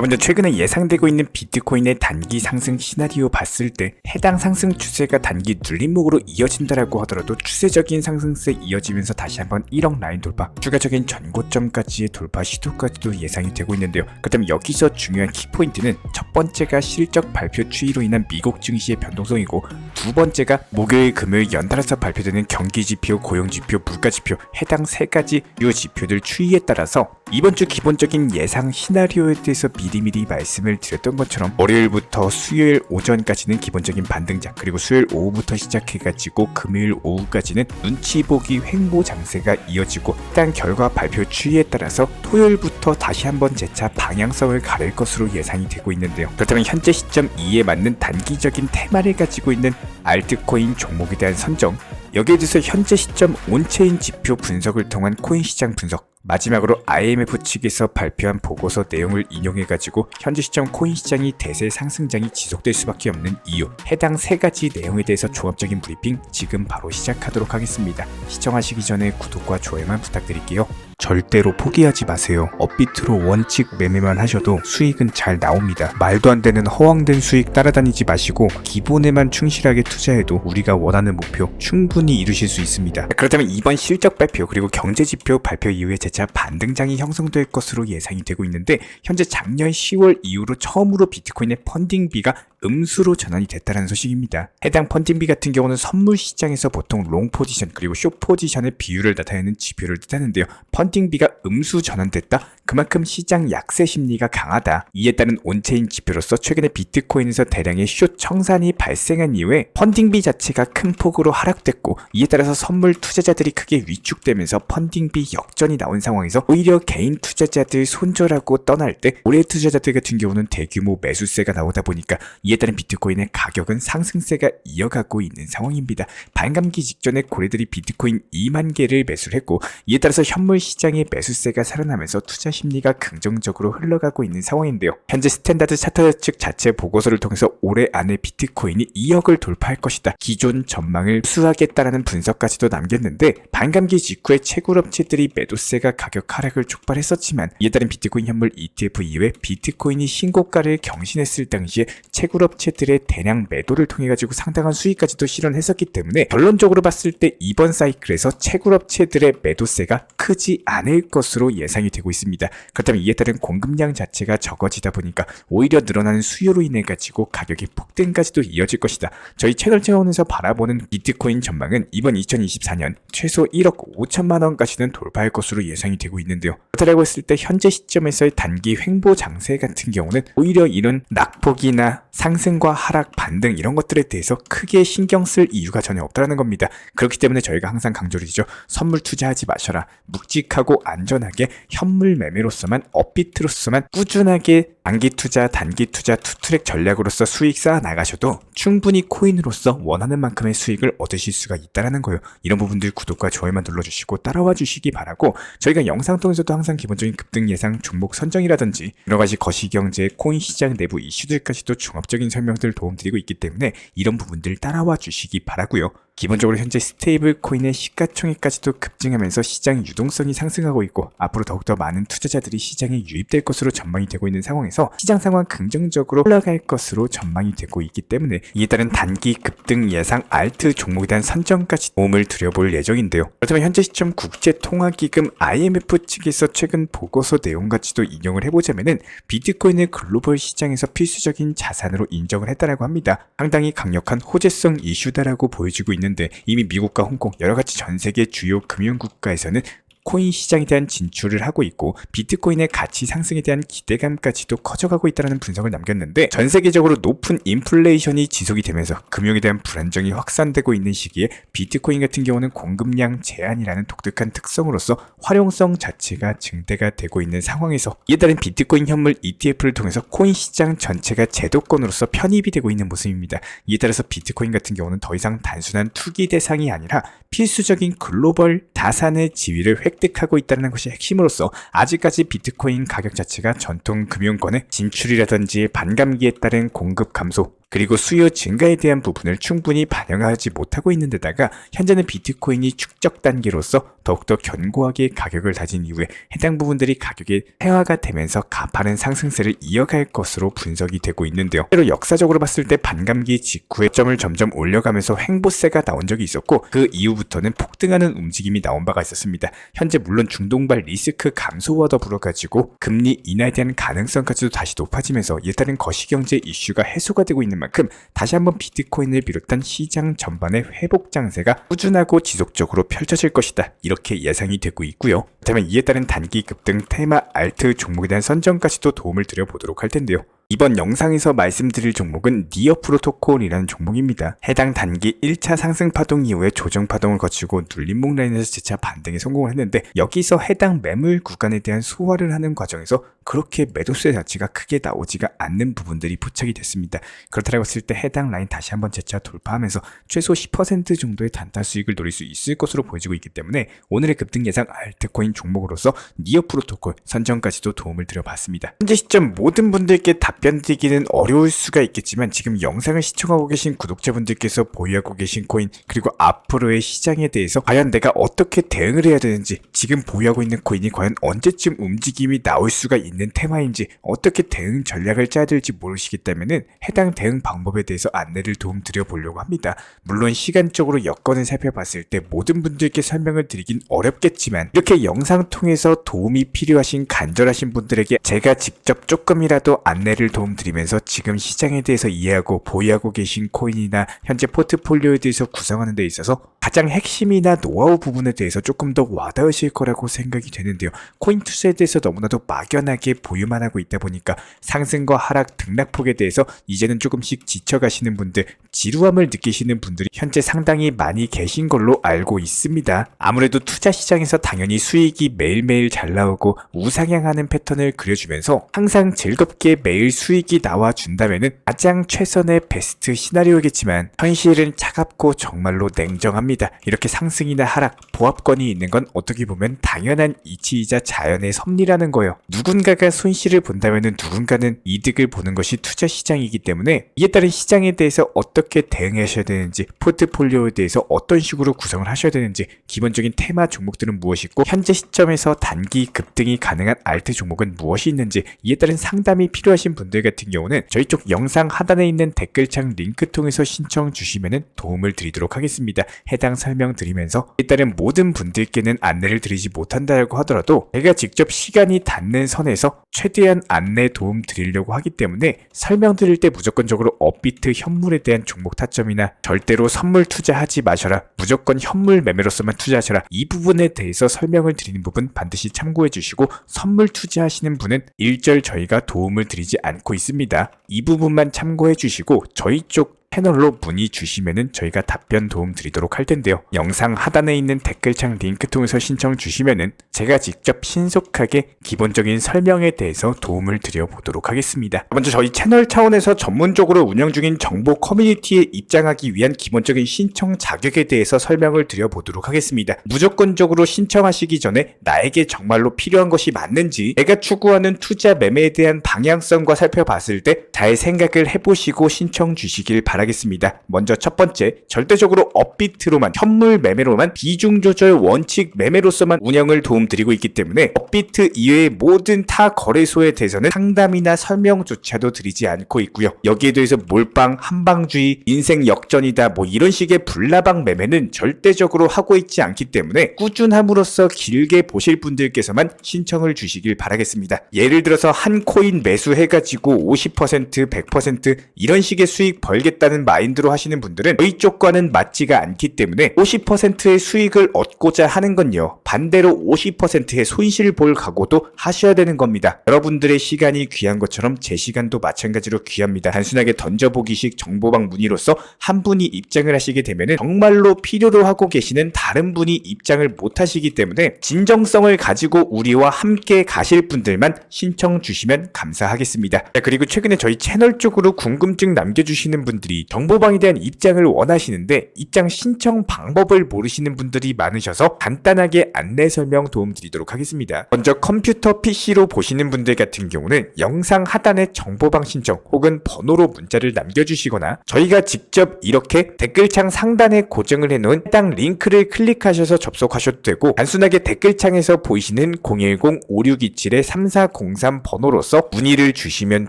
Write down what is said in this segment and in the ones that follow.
먼저 최근에 예상되고 있는 비트코인의 단기 상승 시나리오 봤을 때 해당 상승 추세가 단기 눌림목으로 이어진다라고 하더라도 추세적인 상승세 이어지면서 다시 한번 1억 라인 돌파, 추가적인 전고점까지의 돌파 시도까지도 예상이 되고 있는데요. 그렇다면 여기서 중요한 키포인트는 첫 번째가 실적 발표 추이로 인한 미국 증시의 변동성이고, 두 번째가 목요일 금요일 연달아서 발표되는 경기지표, 고용지표, 물가지표 해당 세 가지 요 지표들 추이에 따라서 이번 주 기본적인 예상 시나리오에 대해서 미리미리 말씀을 드렸던 것처럼 월요일부터 수요일 오전까지는 기본적인 반등장, 그리고 수요일 오후부터 시작해가지고 금요일 오후까지는 눈치 보기 횡보 장세가 이어지고, 해당 결과 발표 추이에 따라서 토요일부터 다시 한번 재차 방향성을 가릴 것으로 예상이 되고 있는데요. 그렇다면 현재 시점 2에 맞는 단기적인 테마를 가지고 있는 알트코인 종목에 대한 선정, 여기에 대해서 현재 시점 온체인 지표 분석을 통한 코인 시장 분석, 마지막으로 IMF 측에서 발표한 보고서 내용을 인용해가지고 현재 시점 코인 시장이 대세 상승장이 지속될 수밖에 없는 이유, 해당 세 가지 내용에 대해서 종합적인 브리핑 지금 바로 시작하도록 하겠습니다. 시청하시기 전에 구독과 좋아요만 부탁드릴게요. 절대로 포기하지 마세요. 업비트로 원칙 매매만 하셔도 수익은 잘 나옵니다. 말도 안 되는 허황된 수익 따라다니지 마시고 기본에만 충실하게 투자해도 우리가 원하는 목표 충분히 이루실 수 있습니다. 그렇다면 이번 실적 발표 그리고 경제지표 발표 이후에 재차 반등장이 형성될 것으로 예상이 되고 있는데, 현재 작년 10월 이후로 처음으로 비트코인의 펀딩비가 음수로 전환이 됐다는 소식입니다. 해당 펀딩비 같은 경우는 선물 시장에서 보통 롱 포지션 그리고 숏 포지션의 비율을 나타내는 지표를 뜻하는데요. 펀딩비가 음수 전환됐다? 그만큼 시장 약세 심리가 강하다. 이에 따른 온체인 지표로서 최근에 비트코인에서 대량의 숏 청산이 발생한 이후에 펀딩비 자체가 큰 폭으로 하락됐고, 이에 따라서 선물 투자자들이 크게 위축되면서 펀딩비 역전이 나온 상황에서 오히려 개인 투자자들 손절하고 떠날 때 올해 투자자들 같은 경우는 대규모 매수세가 나오다 보니까 이에 따른 비트코인의 가격은 상승세가 이어가고 있는 상황입니다. 반감기 직전에 고래들이 비트코인 2만 개를 매수를 했고, 이에 따라서 현물 시장의 매수세가 살아나면서 투자 심리가 긍정적으로 흘러가고 있는 상황인데요. 현재 스탠다드 차트 측 자체 보고서를 통해서 올해 안에 비트코인이 2억을 돌파할 것이다, 기존 전망을 수하겠다라는 분석까지도 남겼는데, 반감기 직후에 채굴업체들이 매도세가 가격 하락을 촉발했었지만 이에 따른 비트코인 현물 ETF 이후에 비트코인이 신고가를 경신했을 당시에 채굴업체들의 대량 매도를 통해 가지고 상당한 수익까지도 실현했었기 때문에 결론적으로 봤을 때 이번 사이클에서 채굴업체들의 매도세가 크지 않을 것으로 예상이 되고 있습니다. 그렇다면 이에 따른 공급량 자체가 적어지다 보니까 오히려 늘어나는 수요로 인해 가지고 가격이 폭등까지도 이어질 것이다. 저희 채널 차원에서 바라보는 비트코인 전망은 이번 2024년 최소 1억 5천만 원까지는 돌파할 것으로 예상이 되고 있는데요. 그렇다고 했을 때 현재 시점에서의 단기 횡보 장세 같은 경우는 오히려 이런 낙폭이나 상승과 하락, 반등 이런 것들에 대해서 크게 신경 쓸 이유가 전혀 없다는 겁니다. 그렇기 때문에 저희가 항상 강조를 드리죠. 선물 투자하지 마셔라. 묵직하고 안전하게 현물 매매로서만, 업비트로서만 꾸준하게 단기 투자, 단기 투자 투트랙 전략으로서 수익 쌓아 나가셔도 충분히 코인으로서 원하는 만큼의 수익을 얻으실 수가 있다는 거예요. 이런 부분들 구독과 좋아요만 눌러주시고 따라와 주시기 바라고, 저희가 영상 통해서도 항상 기본적인 급등 예상, 종목 선정이라든지 여러가지 거시경제, 코인 시장 내부 이슈들까지도 종합적인 설명들을 도움드리고 있기 때문에 이런 부분들 따라와 주시기 바라고요. 기본적으로 현재 스테이블 코인의 시가총액까지도 급증하면서 시장 유동성이 상승하고 있고, 앞으로 더욱더 많은 투자자들이 시장에 유입될 것으로 전망이 되고 있는 상황에서 시장 상황 긍정적으로 올라갈 것으로 전망이 되고 있기 때문에 이에 따른 단기 급등 예상 알트 종목에 대한 선정까지 도움을 드려볼 예정인데요. 그렇다면 현재 시점 국제통화기금 IMF 측에서 최근 보고서 내용까지도 인용을 해보자면은 비트코인을 글로벌 시장에서 필수적인 자산으로 인정을 했다라고 합니다. 상당히 강력한 호재성 이슈다라고 보여지고 있는데, 이미 미국과 홍콩 여러가지 전세계 주요 금융국가에서는 코인 시장에 대한 진출을 하고 있고, 비트코인의 가치 상승에 대한 기대감까지도 커져가고 있다는 분석을 남겼는데, 전 세계적으로 높은 인플레이션이 지속이 되면서 금융에 대한 불안정이 확산되고 있는 시기에 비트코인 같은 경우는 공급량 제한이라는 독특한 특성으로서 활용성 자체가 증대가 되고 있는 상황에서 이에 따른 비트코인 현물 ETF를 통해서 코인 시장 전체가 제도권으로서 편입이 되고 있는 모습입니다. 이에 따라서 비트코인 같은 경우는 더 이상 단순한 투기 대상이 아니라 필수적인 글로벌 자산의 지위를 획득하고 있다는 것이 핵심으로서 아직까지 비트코인 가격 자체가 전통 금융권의 진출이라든지 반감기에 따른 공급 감소 그리고 수요 증가에 대한 부분을 충분히 반영하지 못하고 있는 데다가 현재는 비트코인이 축적 단계로서 더욱더 견고하게 가격을 다진 이후에 해당 부분들이 가격이 태화가 되면서 가파른 상승세를 이어갈 것으로 분석이 되고 있는데요. 실제로 역사적으로 봤을 때 반감기 직후에 점을 점점 올려가면서 횡보세가 나온 적이 있었고 그 이후부터는 폭등하는 움직임이 나온 바가 있었습니다. 현재 물론 중동발 리스크 감소와 더불어 가지고 금리 인하에 대한 가능성까지도 다시 높아지면서 이에 따른 거시경제 이슈가 해소가 되고 있는 만큼 다시 한번 비트코인을 비롯한 시장 전반의 회복 장세가 꾸준하고 지속적으로 펼쳐질 것이다. 이렇게 예상이 되고 있고요. 그렇다면 이에 따른 단기 급등 테마 알트 종목에 대한 선정까지도 도움을 드려보도록 할 텐데요. 이번 영상에서 말씀드릴 종목은 니어 프로토콜이라는 종목입니다. 해당 단기 1차 상승 파동 이후에 조정 파동을 거치고 눌림목 라인에서 재차 반등에 성공을 했는데 여기서 해당 매물 구간에 대한 소화를 하는 과정에서 그렇게 매도세 자체가 크게 나오지가 않는 부분들이 포착이 됐습니다. 그렇다고 했을 때 해당 라인 다시 한번 재차 돌파하면서 최소 10% 정도의 단타 수익을 노릴 수 있을 것으로 보여지고 있기 때문에 오늘의 급등 예상 알트코인 종목으로서 니어 프로토콜 선정까지도 도움을 드려봤습니다. 현재 시점 모든 분들께 답변 드리기는 어려울 수가 있겠지만 지금 영상을 시청하고 계신 구독자분들께서 보유하고 계신 코인 그리고 앞으로의 시장에 대해서 과연 내가 어떻게 대응을 해야 되는지 지금 보유하고 있는 코인이 과연 언제쯤 움직임이 나올 수가 있는 테마인지 어떻게 대응 전략을 짜야 될지 모르시겠다면 해당 대응 방법에 대해서 안내를 도움 드려보려고 합니다. 물론 시간적으로 여건을 살펴봤을 때 모든 분들께 설명을 드리긴 어렵겠지만 이렇게 영상 통해서 도움이 필요하신 간절하신 분들에게 제가 직접 조금이라도 안내를 도움드리면서 지금 시장에 대해서 이해하고 보유하고 계신 코인이나 현재 포트폴리오에 대해서 구성하는 데 있어서 가장 핵심이나 노하우 부분에 대해서 조금 더 와닿으실 거라고 생각이 되는데요. 코인 투자에 대해서 너무나도 막연하게 보유만 하고 있다 보니까 상승과 하락, 등락폭에 대해서 이제는 조금씩 지쳐가시는 분들, 지루함을 느끼시는 분들이 현재 상당히 많이 계신 걸로 알고 있습니다. 아무래도 투자 시장에서 당연히 수익이 매일매일 잘 나오고 우상향하는 패턴을 그려주면서 항상 즐겁게 매일 수익이 나와준다면은 가장 최선의 베스트 시나리오겠지만 현실은 차갑고 정말로 냉정합니다. 이렇게 상승이나 하락, 보합권이 있는 건 어떻게 보면 당연한 이치이자 자연의 섭리라는 거예요. 누군가가 손실을 본다면은 누군가는 이득을 보는 것이 투자 시장이기 때문에 이에 따른 시장에 대해서 어떻게 대응하셔야 되는지, 포트폴리오에 대해서 어떤 식으로 구성을 하셔야 되는지, 기본적인 테마 종목들은 무엇이고 현재 시점에서 단기 급등이 가능한 알트 종목은 무엇이 있는지 이에 따른 상담이 필요하신 분들 같은 경우는 저희 쪽 영상 하단에 있는 댓글창 링크 통해서 신청 주시면 도움을 드리도록 하겠습니다. 해당 설명드리면서 일단은 모든 분들께는 안내를 드리지 못한다고 하더라도 제가 직접 시간이 닿는 선에서 최대한 안내 도움 드리려고 하기 때문에 설명드릴 때 무조건적으로 업비트 현물에 대한 종목 타점이나 절대로 선물 투자하지 마셔라, 무조건 현물 매매로서만 투자하셔라, 이 부분에 대해서 설명을 드리는 부분 반드시 참고해 주시고 선물 투자하시는 분은 일절 저희가 도움을 드리지 않고 있습니다. 이 부분만 참고해 주시고 저희 쪽 채널로 문의 주시면은 저희가 답변 도움 드리도록 할 텐데요. 영상 하단에 있는 댓글창 링크 통해서 신청 주시면은 제가 직접 신속하게 기본적인 설명에 대해서 도움을 드려보도록 하겠습니다. 먼저 저희 채널 차원에서 전문적으로 운영 중인 정보 커뮤니티에 입장하기 위한 기본적인 신청 자격에 대해서 설명을 드려보도록 하겠습니다. 무조건적으로 신청하시기 전에 나에게 정말로 필요한 것이 맞는지, 내가 추구하는 투자 매매에 대한 방향성과 살펴봤을 때 잘 생각을 해보시고 신청 주시길 바라겠습니다. 먼저 첫 번째, 절대적으로 업비트로만, 현물 매매로만, 비중 조절 원칙 매매로서만 운영을 도움드리고 있기 때문에 업비트 이외의 모든 타 거래소에 대해서는 상담이나 설명조차도 드리지 않고 있고요. 여기에 대해서 몰빵, 한방주의, 인생 역전이다 뭐 이런 식의 불나방 매매는 절대적으로 하고 있지 않기 때문에 꾸준함으로써 길게 보실 분들께서만 신청을 주시길 바라겠습니다. 예를 들어서 한 코인 매수해가지고 50%, 100% 이런 식의 수익 벌겠다는 마인드로 하시는 분들은 저희 쪽과는 맞지가 않기 때문에 50%의 수익을 얻고자 하는 건요, 반대로 50%의 손실을 볼 각오도 하셔야 되는 겁니다. 여러분들의 시간이 귀한 것처럼 제 시간도 마찬가지로 귀합니다. 단순하게 던져보기식 정보방 문의로서 한 분이 입장을 하시게 되면 정말로 필요로 하고 계시는 다른 분이 입장을 못 하시기 때문에 진정성을 가지고 우리와 함께 가실 분들만 신청 주시면 감사하겠습니다. 자, 그리고 최근에 저희 채널 쪽으로 궁금증 남겨주시는 분들이 분들이 정보방에 대한 입장을 원하시는데 입장 신청 방법을 모르시는 분들이 많으셔서 간단하게 안내 설명 도움드리도록 하겠습니다. 먼저 컴퓨터 PC로 보시는 분들 같은 경우는 영상 하단에 정보방 신청 혹은 번호로 문자를 남겨주시거나 저희가 직접 이렇게 댓글창 상단에 고정을 해놓은 해당 링크를 클릭하셔서 접속하셔도 되고, 단순하게 댓글창에서 보이시는 010-5627-3403 번호로서 문의를 주시면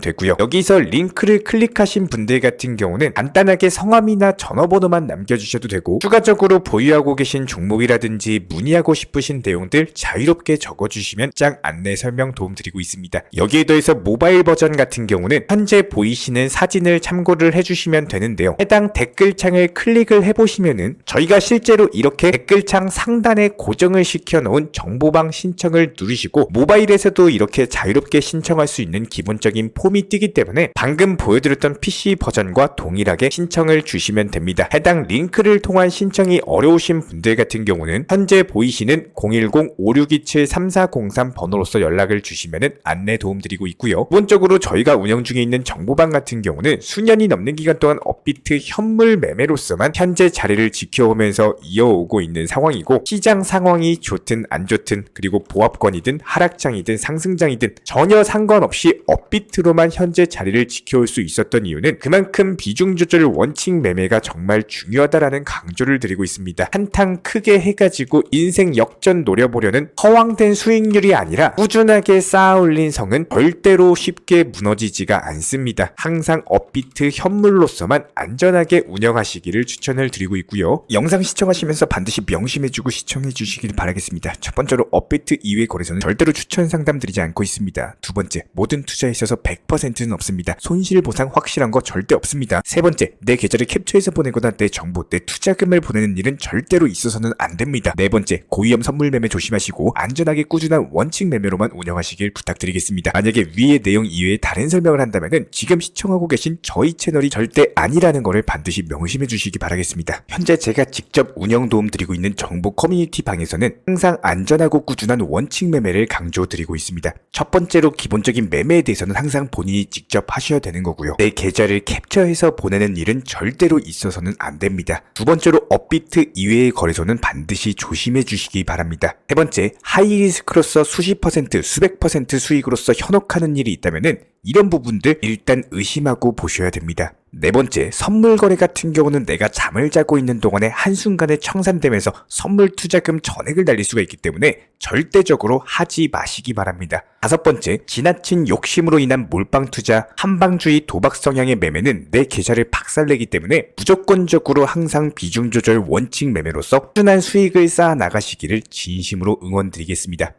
되고요. 여기서 링크를 클릭하신 분들 같은 경우는 간단하게 성함이나 전화번호만 남겨주셔도 되고, 추가적으로 보유하고 계신 종목이라든지 문의하고 싶으신 내용들 자유롭게 적어주시면 짱 안내 설명 도움드리고 있습니다. 여기에 더해서 모바일 버전 같은 경우는 현재 보이시는 사진을 참고를 해주시면 되는데요. 해당 댓글창을 클릭을 해보시면은 저희가 실제로 이렇게 댓글창 상단에 고정을 시켜놓은 정보방 신청을 누르시고 모바일에서도 이렇게 자유롭게 신청할 수 있는 기본적인 폼이 뜨기 때문에 방금 보여드렸던 PC 버전과 동일하게 신청을 주시면 됩니다. 해당 링크를 통한 신청이 어려우신 분들 같은 경우는 현재 보이시는 010-5627-3403 번호로서 연락을 주시면 안내 도움드리고 있고요. 기본적으로 저희가 운영 중에 있는 정보방 같은 경우는 수년이 넘는 기간 동안 업비트 현물 매매로서만 현재 자리를 지켜오면서 이어오고 있는 상황이고, 시장 상황이 좋든 안 좋든 그리고 보합권이든 하락장이든 상승장이든 전혀 상관없이 업비트로만 현재 자리를 지켜올 수 있었던 이유는 그만큼 비중 조절 원칙 매매가 정말 중요하다라는 강조를 드리고 있습니다. 한탕 크게 해가지고 인생 역전 노려보려는 허황된 수익률이 아니라 꾸준하게 쌓아 올린 성은 절대로 쉽게 무너지지가 않습니다. 항상 업비트 현물로서만 안전하게 운영하시기를 추천을 드리고 있고요. 영상 시청하시면서 반드시 명심해주고 시청해주시길 바라겠습니다. 첫 번째로 업비트 이외의 거래소는 절대로 추천 상담 드리지 않고 있습니다. 두 번째, 모든 투자에 있어서 100%는 없습니다. 손실 보상 확실한 거 절대 없습니다. 세 번째, 내 계좌를 캡처해서 보내거나 내 정보, 내 투자금을 보내는 일은 절대로 있어서는 안 됩니다. 네 번째, 고위험 선물 매매 조심하시고 안전하게 꾸준한 원칙 매매로만 운영하시길 부탁드리겠습니다. 만약에 위의 내용 이외에 다른 설명을 한다면은 지금 시청하고 계신 저희 채널이 절대 아니라는 거를 반드시 명심해 주시기 바라겠습니다. 현재 제가 직접 운영 도움 드리고 있는 정보 커뮤니티 방에서는 항상 안전하고 꾸준한 원칙 매매를 강조드리고 있습니다. 첫 번째로 기본적인 매매에 대해서는 항상 본인이 직접 하셔야 되는 거고요. 내 계좌를 캡처해서 보내는 일은 절대로 있어서는 안 됩니다. 두 번째로 업비트 이외의 거래소는 반드시 조심해 주시기 바랍니다. 세 번째, 하이리스크로서 수십 퍼센트, 수백 퍼센트 수익으로서 현혹하는 일이 있다면은 이런 부분들 일단 의심하고 보셔야 됩니다. 네 번째, 선물 거래 같은 경우는 내가 잠을 자고 있는 동안에 한순간에 청산되면서 선물 투자금 전액을 날릴 수가 있기 때문에 절대적으로 하지 마시기 바랍니다. 다섯 번째, 지나친 욕심으로 인한 몰빵 투자, 한방주의 도박 성향의 매매는 내 계좌를 박살내기 때문에 무조건적으로 항상 비중 조절 원칙 매매로서 꾸준한 수익을 쌓아 나가시기를 진심으로 응원드리겠습니다.